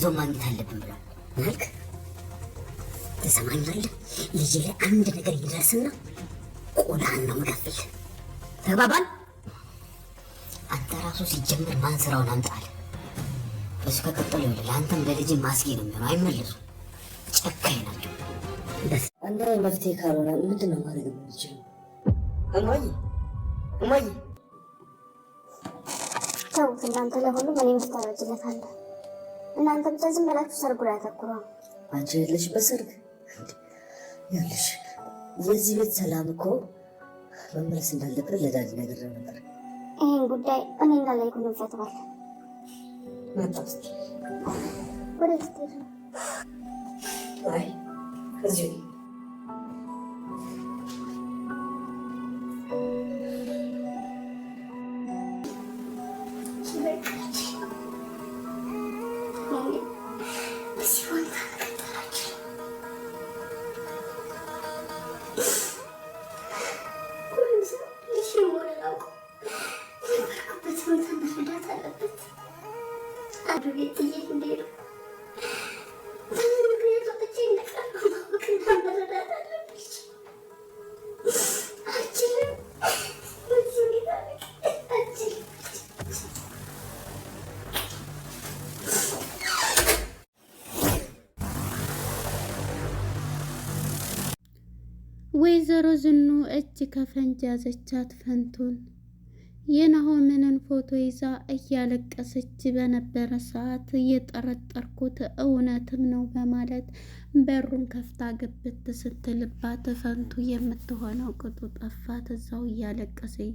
ዞም ማግኘት አለብን ብሏል። መልክ ተሰማኛለህ? ልጅ ላይ አንድ ነገር ይደርስና ቆዳን ነው መገፍል። ተባባል። አንተ ራሱ ሲጀምር ማን ስራውን አምጣል። በሱ ከቀጠለ ይኸውልህ ለአንተም ለልጅ ማስጌ ነው የሚሆነው። አይመለሱ ጨካኝ ናቸው። አንድ መፍትሄ ካልሆነ ምንድን ነው ማድረግ የምንችለው? እማዬ ተውት እናንተ። ለሁሉም እኔ መስታረጅለታለሁ። እናንተ ብቻ ዝም ብላችሁ ሰርጉ ላይ አተኩሩ። አንቺ የለሽበት ሰርግ ያለሽ የዚህ ቤት ሰላም እኮ መመለስ እንዳለበት ለዳዲ ነግሬው ነበር። ይህን ጉዳይ እኔ እንዳለ ይኩን እንፈተዋል። መጣስ ወደ ስትሄድ ነው? አይ እዚሁ ወይዘሮ ዝኑ እጅ ከፈንጅ ያዘቻት ፈንቱን። የናሆምንን ፎቶ ይዛ እያለቀሰች በነበረ ሰዓት እየጠረጠርኩት እውነትም ነው በማለት በሩን ከፍታ ግብት ስትልባት ፈንቱ የምትሆነው ቅጡ ጠፋት። እዛው እያለቀሰኝ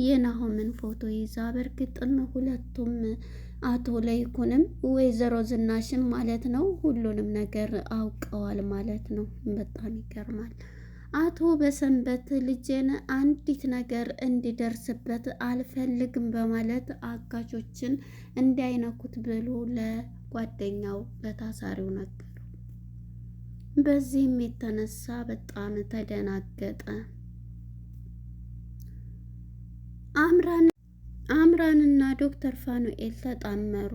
የናሆምን ፎቶ ይዛ በእርግጥም ሁለቱም አቶ ለይኩንም ወይዘሮ ዝናሽም ማለት ነው ሁሉንም ነገር አውቀዋል ማለት ነው። በጣም ይገርማል። አቶ በሰንበት ልጄን አንዲት ነገር እንዲደርስበት አልፈልግም በማለት አጋቾችን እንዳይነኩት ብሎ ለጓደኛው ለታሳሪው ነገሩ። በዚህም የተነሳ በጣም ተደናገጠ። አምራንና ዶክተር ፋኑኤል ተጣመሩ።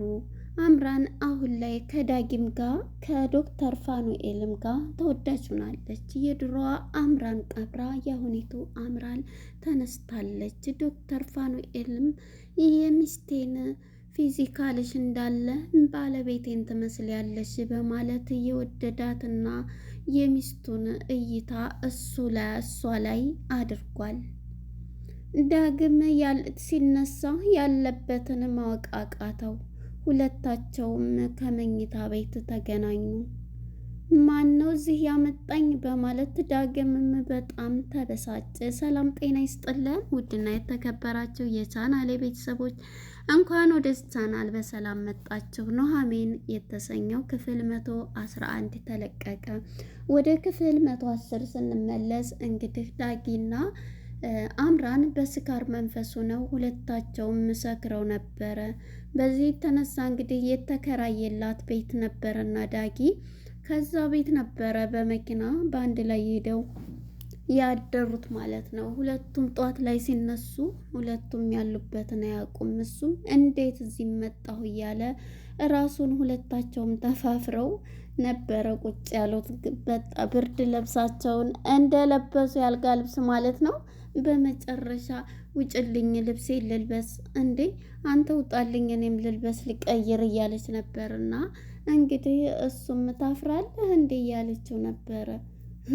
አምራን አሁን ላይ ከዳጊም ጋር ከዶክተር ፋኑኤልም ጋር ተወዳጅ ሆናለች። የድሮዋ አምራን ቀብራ የአሁኒቱ አምራን ተነስታለች። ዶክተር ፋኑኤልም የሚስቴን ፊዚካልሽ እንዳለ ባለቤቴን ትመስያለሽ በማለት የወደዳትና የሚስቱን እይታ እሷ ላይ አድርጓል። ዳግም ሲነሳ ያለበትን ማወቅ አቃተው። ሁለታቸውም ከመኝታ ቤት ተገናኙ። ማን ነው እዚህ ያመጣኝ በማለት ዳግምም በጣም ተበሳጨ። ሰላም ጤና ይስጥልን ውድና የተከበራችሁ የቻናሌ ቤተሰቦች እንኳን ወደ ቻናል በሰላም መጣችሁ። ኑሃሚን የተሰኘው ክፍል 111 ተለቀቀ። ወደ ክፍል 110 ስንመለስ እንግዲህ ዳጊና አምራን በስካር መንፈሱ ነው። ሁለታቸውም ሰክረው ነበረ። በዚህ የተነሳ እንግዲህ የተከራየላት ቤት ነበረና ዳጊ ከዛ ቤት ነበረ በመኪና በአንድ ላይ ሄደው ያደሩት ማለት ነው። ሁለቱም ጧት ላይ ሲነሱ ሁለቱም ያሉበትን አያውቁም። እሱም እንዴት እዚህ መጣሁ እያለ ራሱን ሁለታቸውም ተፋፍረው ነበረ ቁጭ ያሉት። በጣም ብርድ ልብሳቸውን እንደለበሱ ያልጋ ልብስ ማለት ነው። በመጨረሻ ውጭልኝ ልብሴ ልልበስ፣ እንዴ አንተ ውጣልኝ እኔም ልልበስ ልቀይር እያለች ነበርና እንግዲህ እሱም ታፍራለህ እንዴ እያለችው ነበረ።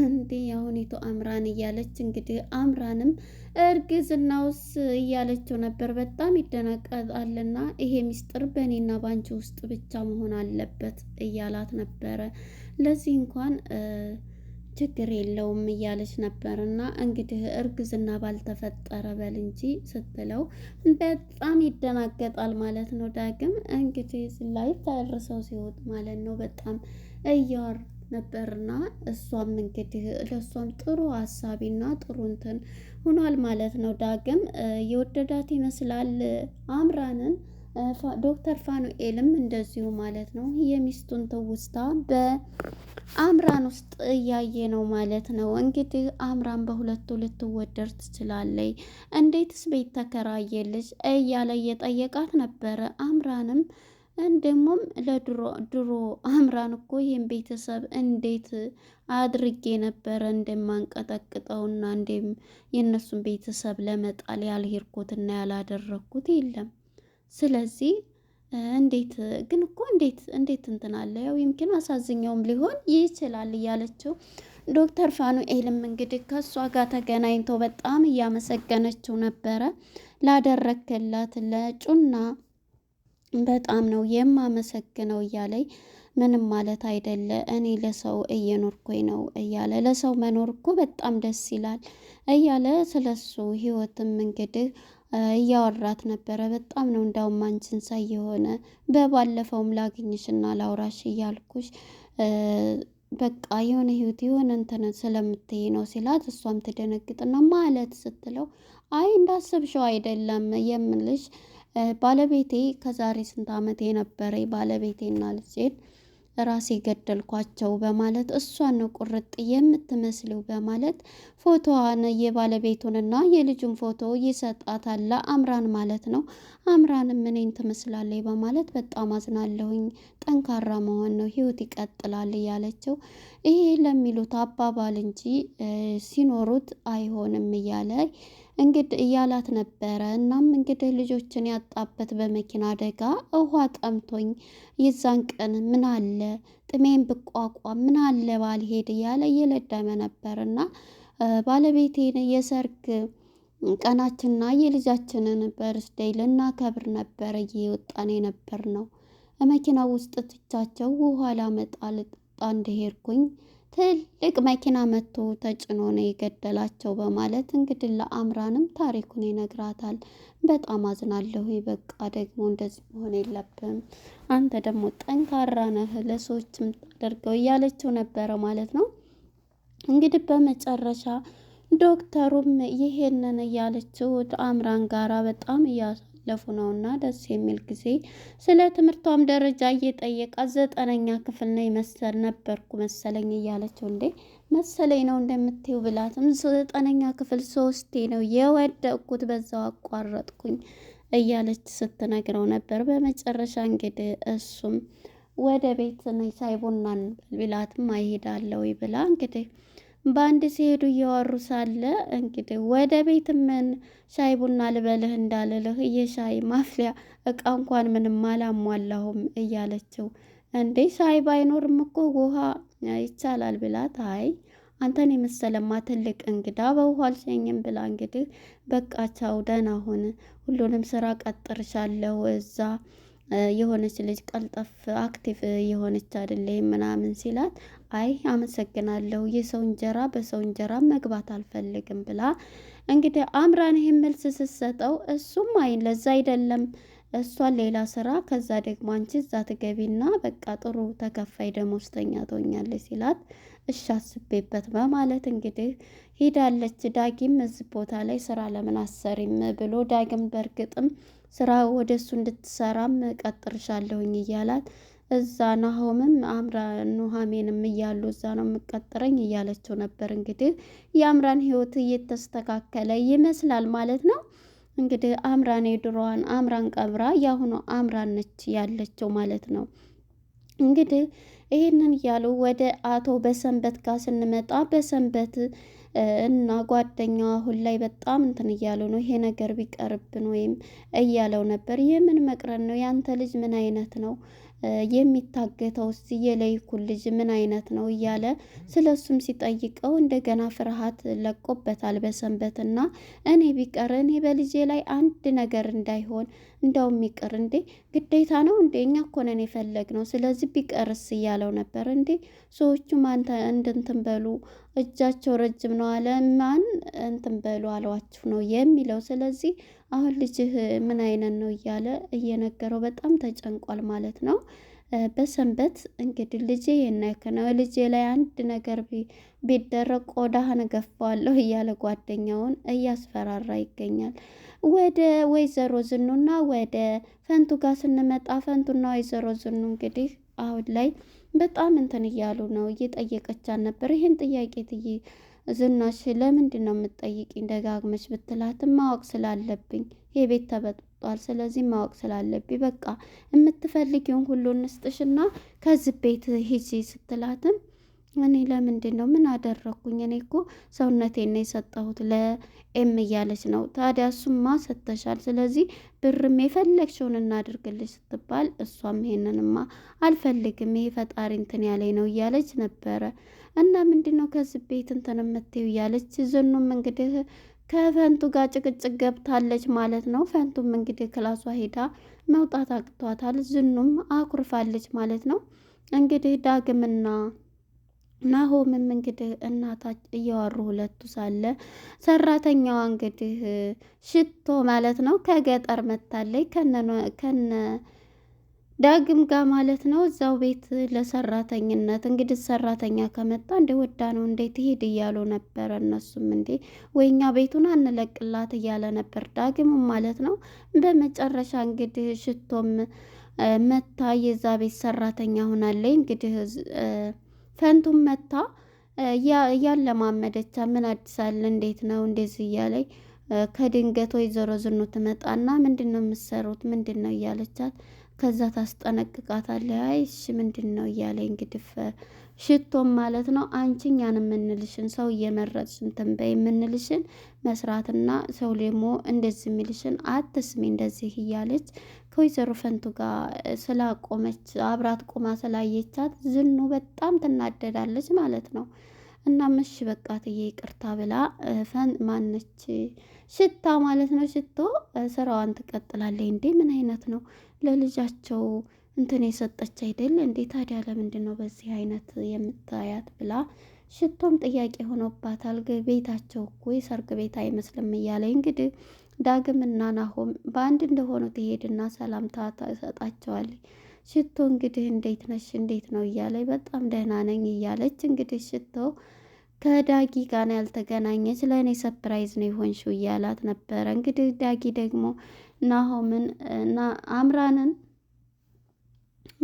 እንዴ አሁኒቱ አምራን እያለች እንግዲህ አምራንም እርግዝናውስ እያለችው ነበር። በጣም ይደነቀጣልና ይሄ ሚስጥር በእኔና ባንቺ ውስጥ ብቻ መሆን አለበት እያላት ነበረ። ለዚህ እንኳን ችግር የለውም እያለች ነበርና እንግዲህ እርግዝና ባልተፈጠረ በል እንጂ ስትለው በጣም ይደናገጣል ማለት ነው። ዳግም እንግዲህ ላይ ተርሰው ሲወጡ ማለት ነው በጣም እያወር ነበርና እሷም እንግዲህ ለእሷም ጥሩ ሀሳቢና ጥሩ እንትን ሆኗል ማለት ነው። ዳግም የወደዳት ይመስላል አምራንን። ዶክተር ፋኑኤልም እንደዚሁ ማለት ነው የሚስቱን ትውስታ በአምራን ውስጥ እያየ ነው ማለት ነው። እንግዲህ አምራን በሁለቱ ልትወደር ትችላለች፣ እንዴትስ ቤት ተከራየልሽ እያለ እየጠየቃት ነበረ። አምራንም እንደሞም ድሮ አምራን እኮ ይሄን ቤተሰብ እንዴት አድርጌ ነበረ እንደማንቀጠቅጠውና እንደም የእነሱን ቤተሰብ ለመጣል ያልሄድኩትና ያላደረግኩት የለም። ስለዚህ እንዴት ግን እኮ እንዴት እንትን አለ ያው ይምኪን አሳዝኛውም ሊሆን ይችላል እያለችው ዶክተር ፋኑኤልም እንግዲህ ከእሷ ጋር ተገናኝቶ በጣም እያመሰገነችው ነበረ። ላደረክላት ለጩና በጣም ነው የማመሰግነው እያለኝ ምንም ማለት አይደለ እኔ ለሰው እየኖርኩኝ ነው እያለ ለሰው መኖር እኮ በጣም ደስ ይላል እያለ ስለሱ ህይወትም እንግዲህ እያወራት ነበረ። በጣም ነው እንዳውም አንቺን ሳይ የሆነ በባለፈውም ላግኝሽና ላውራሽ እያልኩሽ በቃ የሆነ ህይወት የሆነ እንትን ስለምትይ ነው ሲላት፣ እሷም ትደነግጥና ማለት ስትለው አይ እንዳሰብሽው አይደለም የምልሽ ባለቤቴ ከዛሬ ስንት ዓመት የነበረ ባለቤቴና ልጄን ራሴ ገደልኳቸው በማለት እሷን ነው ቁርጥ የምትመስለው በማለት ፎቶዋን የባለቤቱንና የልጁን ፎቶ ይሰጣታል አምራን ማለት ነው። አምራንም እኔን ትመስላለች በማለት በጣም አዝናለሁኝ፣ ጠንካራ መሆን ነው ህይወት ይቀጥላል እያለችው ይሄ ለሚሉት አባባል እንጂ ሲኖሩት አይሆንም እያለ እንግዲህ እያላት ነበረ። እናም እንግዲህ ልጆችን ያጣበት በመኪና አደጋ ውሃ ጠምቶኝ የዛን ቀን ምን አለ ጥሜን ብቋቋም ምን አለ ባልሄድ እያለ እየለደመ ነበርና ባለቤቴን የሰርግ ቀናችንና የልጃችንን በርስዴይ ልናከብር ነበር እየወጣን የነበር ነው። መኪና ውስጥ ትቻቸው ውሃ ላመጣ ልጠጣ እንደሄድኩኝ ትልቅ መኪና መጥቶ ተጭኖ ነው የገደላቸው በማለት እንግዲህ ለአምራንም ታሪኩን ይነግራታል። በጣም አዝናለሁ፣ በቃ ደግሞ እንደዚህ መሆን የለብም፣ አንተ ደግሞ ጠንካራ ነህ ለሰዎችም ታደርገው እያለችው ነበረ ማለት ነው። እንግዲህ በመጨረሻ ዶክተሩም ይሄንን እያለችው አምራን ጋራ በጣም እያለፉ ነውና ደስ የሚል ጊዜ ስለ ትምህርቷም ደረጃ እየጠየቃት 9ኛ ክፍል ነው መሰል ነበርኩ መሰለኝ እያለችው እንዴ መሰለኝ ነው እንደምትይው ብላትም 9ኛ ክፍል 3 ነው የወደቅኩት በዛው አቋረጥኩኝ እያለች ስትነግረው ነበር። በመጨረሻ እንግዲህ እሱም ወደ ቤት ነይ ሻይ ቡና ቢላትም አይሄዳለው ብላ እንግዲህ በአንድ ሲሄዱ እያወሩ ሳለ እንግዲህ ወደ ቤት ምን ሻይ ቡና ልበልህ እንዳልልህ የሻይ ማፍሊያ እቃ እንኳን ምንም አላሟላሁም እያለችው እንዴ ሻይ ባይኖርም እኮ ውሃ ይቻላል ብላት፣ አይ አንተን የመሰለማ ትልቅ እንግዳ በውሃ አልሸኝም ብላ እንግዲህ በቃ ቻው ደህና ሁን፣ ሁሉንም ስራ ቀጥርሻለሁ እዛ የሆነች ልጅ ቀልጠፍ አክቲቭ የሆነች አይደለ ምናምን ሲላት፣ አይ አመሰግናለሁ የሰው እንጀራ በሰው እንጀራ መግባት አልፈልግም ብላ እንግዲህ አምራን ይሄን መልስ ስትሰጠው እሱም አይ ለዛ አይደለም እሷን ሌላ ስራ ከዛ ደግሞ አንቺ እዛ ትገቢና በቃ ጥሩ ተከፋይ ደሞዝተኛ ትሆኛለች ሲላት፣ እሺ አስቤበት በማለት እንግዲህ ሄዳለች። ዳጊም እዚህ ቦታ ላይ ስራ ለምን አሰሪም ብሎ ዳግም በእርግጥም ስራ ወደሱ እንድትሰራም ቀጥርሻለሁኝ እያላት እዛ ናሆምም ኑሃሜንም እያሉ እዛ ነው የምቀጥረኝ እያለችው ነበር። እንግዲህ የአምራን ህይወት እየተስተካከለ ይመስላል ማለት ነው። እንግዲህ አምራን የድሮዋን አምራን ቀብራ ያሁኑ አምራን ነች ያለችው ማለት ነው። እንግዲህ ይህንን እያሉ ወደ አቶ በሰንበት ጋር ስንመጣ በሰንበት እና ጓደኛዋ አሁን ላይ በጣም እንትን እያሉ ነው። ይሄ ነገር ቢቀርብን ወይም እያለው ነበር። የምን መቅረን ነው? ያንተ ልጅ ምን አይነት ነው የሚታገተው? የለይኩን ልጅ ምን አይነት ነው እያለ ስለሱም ሲጠይቀው እንደገና ፍርሃት ለቆበታል በሰንበትና እኔ ቢቀር እኔ በልጄ ላይ አንድ ነገር እንዳይሆን እንደውም ይቅር እንዴ ግዴታ ነው እንዴ እኛ እኮ ነን የፈለግነው ስለዚህ ቢቀርስ እያለው ነበር። እንዴ ሰዎቹም አንተ እንትን በሉ እጃቸው ረጅም ነው አለ ማን እንትን በሉ አሏችሁ ነው የሚለው። ስለዚህ አሁን ልጅህ ምን አይነት ነው እያለ እየነገረው በጣም ተጨንቋል ማለት ነው። በሰንበት እንግዲህ ልጄ የነክ ነው ልጄ ላይ አንድ ነገር ቢደረግ ቆዳህን እገፋዋለሁ እያለ ጓደኛውን እያስፈራራ ይገኛል። ወደ ወይዘሮ ዝኑና ወደ ፈንቱ ጋር ስንመጣ ፈንቱና ወይዘሮ ዝኑ እንግዲህ አሁን ላይ በጣም እንትን እያሉ ነው። እየጠየቀቻት ነበር። ይህን ጥያቄ ዝናሽ ለምንድን ነው የምትጠይቂኝ ደጋግመሽ ብትላትም ማወቅ ስላለብኝ የቤት ተቆርጧል። ስለዚህ ማወቅ ስላለብኝ በቃ የምትፈልጊውን ሁሉ እንስጥሽና ከዚህ ቤት ሂጂ ስትላትም እኔ ለምንድን ነው ምን አደረኩኝ? እኔ እኮ ሰውነቴን ነው የሰጠሁት ለኤም እያለች ነው። ታዲያ እሱማ ሰጥተሻል፣ ስለዚህ ብርም የፈለግሽውን እናድርግልሽ ስትባል እሷም ይሄንንማ አልፈልግም፣ ይሄ ፈጣሪ እንትን ያለኝ ነው እያለች ነበረ። እና ምንድን ነው ከዚህ ቤት እንትን የምትይው እያለች ዝኑም እንግዲህ ከፈንቱ ጋር ጭቅጭቅ ገብታለች ማለት ነው። ፈንቱም እንግዲህ ክላሷ ሄዳ መውጣት አቅቷታል። ዝኑም አኩርፋለች ማለት ነው። እንግዲህ ዳግምና ናሆምም እንግዲህ እናታች እያወሩ ሁለቱ ሳለ ሰራተኛዋ እንግዲህ ሽቶ ማለት ነው ከገጠር መታለች ከነ ዳግም ጋር ማለት ነው። እዛው ቤት ለሰራተኝነት እንግዲህ ሰራተኛ ከመጣ እንደ ወዳ ነው እንዴት ትሄድ እያሉ ነበረ። እነሱም እንዴ ወይኛ ቤቱን አንለቅላት እያለ ነበር ዳግም ማለት ነው። በመጨረሻ እንግዲህ ሽቶም መታ የዛ ቤት ሰራተኛ ሆናለች። እንግዲህ ፈንቱም መታ ያለማመደቻ ምን አዲስ አለ እንዴት ነው እንደዚህ እያለኝ ከድንገት ወይዘሮ ዝኑ ትመጣና ምንድን ነው የምትሰሩት ምንድን ነው እያለቻት ከዛ ታስጠነቅቃታለች። አይ እሺ ምንድን ነው እያለኝ እንግዲህ ሽቶም ማለት ነው አንቺ እኛን የምንልሽን ሰው እየመረጥሽ እንትን በይ የምንልሽን መስራትና ሰው ደግሞ እንደዚህ የሚልሽን አትስሚ እንደዚህ እያለች ከወይዘሮ ፈንቱ ጋር ስላቆመች አብራት ቆማ ስላየቻት ዝኑ በጣም ትናደዳለች ማለት ነው። እና እሺ በቃ ትዬ ይቅርታ ብላ ማነች ሽታ ማለት ነው ሽቶ ስራዋን ትቀጥላለች። እንዴ ምን አይነት ነው ለልጃቸው እንትን የሰጠች አይደል እንዴ? ታዲያ ለምንድን ነው በዚህ አይነት የምታያት ብላ ሽቶም ጥያቄ ሆኖባታል። ቤታቸው እኮ የሰርግ ቤት አይመስልም እያለ እንግዲህ ዳግምና ናሆም በአንድ እንደሆኑ ትሄድና ሰላምታ ትሰጣቸዋለች። ሽቶ እንግዲህ እንዴት ነሽ እንዴት ነው እያለች በጣም ደህና ነኝ እያለች እንግዲህ ሽቶ ከዳጊ ጋር ያልተገናኘች ለእኔ ሰፕራይዝ ነው የሆንሽው እያላት ነበረ። እንግዲህ ዳጊ ደግሞ ናሆምን እና አምራንን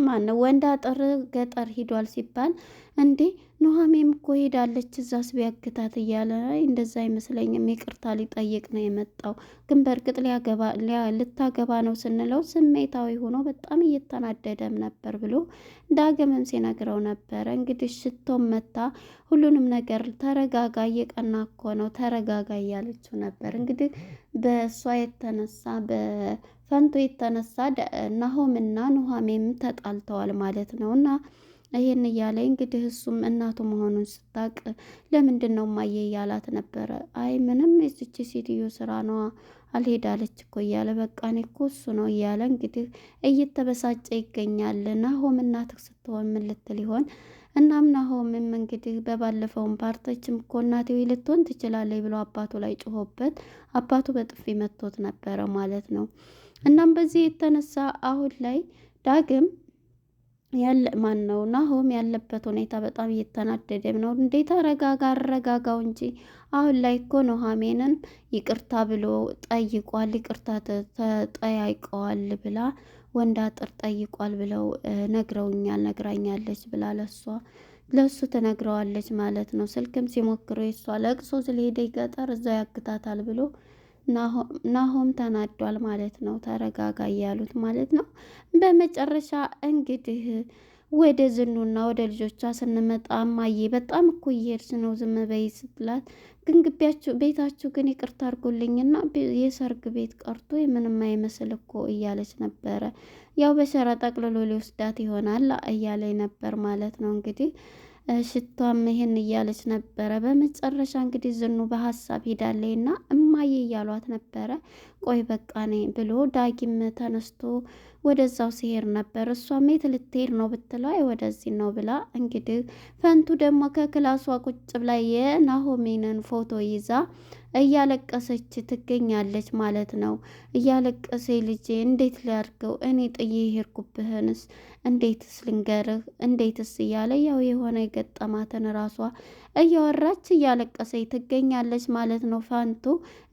ማነው ወንድ አጥር ገጠር ሂዷል ሲባል እንዴ ኑሃሜም እኮ ሄዳለች እዛስ ቢያግታት እያለ እንደዛ አይመስለኝም ይቅርታ ሊጠይቅ ነው የመጣው፣ ግን በእርግጥ ልታገባ ነው ስንለው ስሜታዊ ሆኖ በጣም እየተናደደም ነበር ብሎ ዳግምም ሲነግረው ነበረ። እንግዲህ ሽቶም መታ ሁሉንም ነገር ተረጋጋ፣ እየቀና እኮ ነው ተረጋጋ እያለችው ነበር። እንግዲህ በእሷ የተነሳ በፈንቱ የተነሳ ናሆምና ኑሃሜም ተጣልተዋል ማለት ነው። እና ይሄን እያለ እንግዲህ እሱም እናቱ መሆኑን ስታቅ ለምንድን ነው ማየ እያላት ነበረ። አይ ምንም የዚች ሴትዮ ስራ ነዋ አልሄዳለች እኮ እያለ በቃ እኔ እኮ እሱ ነው እያለ እንግዲህ እየተበሳጨ ይገኛል። ናሆም እናትህ ስትሆን ምን ልትል ይሆን? እናም ናሆምም እንግዲህ በባለፈውን ፓርቶችም እኮ እናቴ ልትሆን ትችላለች ብሎ አባቱ ላይ ጮሆበት አባቱ በጥፊ መቶት ነበረ ማለት ነው። እናም በዚህ የተነሳ አሁን ላይ ዳግም ማን ነው ናሆም ያለበት ሁኔታ በጣም እየተናደደም ነው። እንዴ ተረጋጋ አረጋጋው እንጂ አሁን ላይ እኮ ኑሃሜንን ይቅርታ ብሎ ጠይቋል፣ ይቅርታ ተጠያይቀዋል ብላ ወንድ አጥር ጠይቋል ብለው ነግራኛለች ብላ ለሱ ትነግረዋለች ማለት ነው። ስልክም ሲሞክሩ የሷ ለቅሶ ስለሄደ ገጠር እዛ ያግታታል ብሎ ናሆም ተናዷል ማለት ነው። ተረጋጋ እያሉት ማለት ነው። በመጨረሻ እንግዲህ ወደ ዝኑና ወደ ልጆቿ ስንመጣ እማዬ በጣም እኮ እየሄድሽ ነው ዝም በይ ስትላት፣ ግን ቤታችሁ ግን ይቅርታ አድርጎልኝና የሰርግ ቤት ቀርቶ የምንም አይመስል እኮ እያለች ነበረ። ያው በሸራ ጠቅልሎ ሊወስዳት ይሆናል እያለኝ ነበር ማለት ነው። እንግዲህ ሽቷም ይሄን እያለች ነበረ። በመጨረሻ እንግዲህ ዝኑ በሀሳብ ሄዳለይና እማዬ እያሏት ነበረ። ቆይ በቃ ነኝ ብሎ ዳጊም ተነስቶ ወደዛው ሲሄድ ነበር። እሷም የት ልትሄድ ነው ብትለው አይ ወደዚህ ነው ብላ እንግዲህ ፈንቱ ደግሞ ከክላሷ ቁጭ ብላ የናሆሜንን ፎቶ ይዛ እያለቀሰች ትገኛለች ማለት ነው። እያለቀሰ ልጄ እንዴት ሊያድርገው እኔ ጥዬ ሄድኩብህንስ እንዴትስ ልንገርህ እንዴትስ እያለ ያው የሆነ የገጠማትን ራሷ እያወራች እያለቀሰች ትገኛለች ማለት ነው። ፋንቱ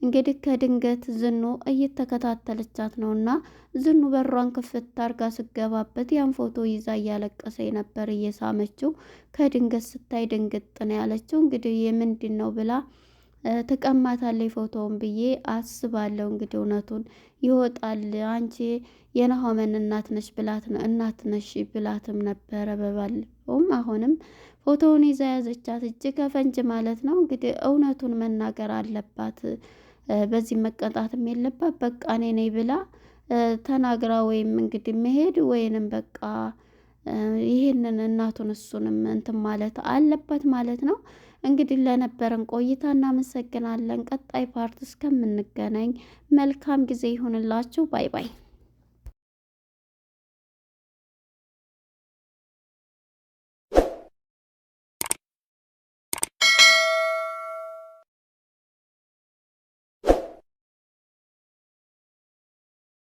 እንግዲህ ከድንገት ዝኑ እየተከታተለቻት ነውና ዝኑ በሯን ክፍት አርጋ ስገባበት ያን ፎቶ ይዛ እያለቀሰች ነበር እየሳመችው። ከድንገት ስታይ ድንግጥ ነው ያለችው። እንግዲህ የምንድን ነው ብላ ትቀማታለች ፎቶውን ብዬ አስባለሁ። እንግዲህ እውነቱን ይወጣል። አንቺ የናሆመን እናት ነሽ ብላትም ነበረ በባለፈውም። አሁንም ፎቶውን ይዛ ያዘቻት እጅ ከፈንጅ ማለት ነው። እንግዲህ እውነቱን መናገር አለባት። በዚህ መቀጣትም የለባት። በቃ እኔ ነኝ ብላ ተናግራ ወይም እንግዲህ መሄድ ወይንም በቃ ይህንን እናቱን እሱንም እንትን ማለት አለበት ማለት ነው። እንግዲህ ለነበረን ቆይታ እናመሰግናለን። ቀጣይ ፓርት እስከምንገናኝ መልካም ጊዜ ይሁንላችሁ። ባይ ባይ።